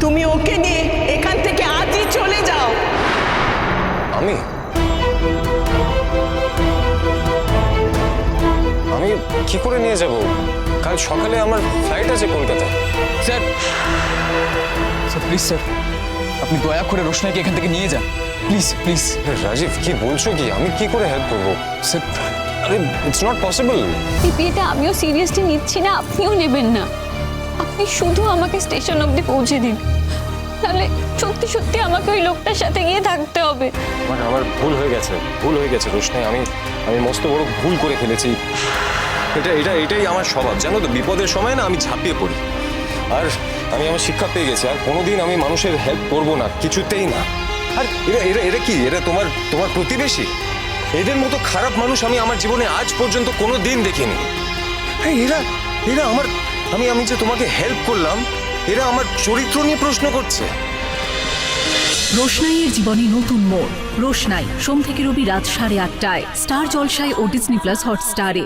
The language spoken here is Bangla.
তুমি ওকে নিয়ে এখান থেকে আজই চলে যাও। আমি আমি কি করে নিয়ে যাব? কাল সকালে আমার ফ্লাইট আছে কলকাতায়। স্যার স্যার প্লিজ স্যার, আপনি দয়া করে রোশনাইকে এখান থেকে নিয়ে যান, প্লিজ প্লিজ। রাজীব, কি বলছো কি? আমি কি করে হেল্প করবো? স্যার আরে ইটস নট পসিবল। এই বিয়েটা আমিও সিরিয়াসলি নিচ্ছি না, আপনিও নেবেন না। আপনি শুধু আমাকে স্টেশন অবধি পৌঁছে দিন, তাহলে সত্যি সত্যি আমাকে ওই লোকটার সাথে গিয়ে থাকতে হবে। আমার ভুল হয়ে গেছে রোশনাই। আমি মস্ত বড় ভুল করে ফেলেছি। এটাই আমার স্বভাব, জানো তো। বিপদের সময় না আমি ঝাঁপিয়ে পড়ি। আর আমি আমার শিক্ষা পেয়ে গেছি, আর কোনোদিন আমি মানুষের হেল্প করব না, কিছুতেই না। আর এরা কি? এরা তোমার প্রতিবেশী? এদের মতো খারাপ মানুষ আমি আমার জীবনে আজ পর্যন্ত কোনো দিন দেখিনি। এরা আমি যে তোমাকে হেল্প করলাম, এরা আমার চরিত্র নিয়ে প্রশ্ন করছে। রোশনাইয়ের জীবনে নতুন মোড়। রোশনাই সোম থেকে রবি রাত 8:30টায় স্টার জলসায় ও ডিজনি প্লাস হটস্টারে।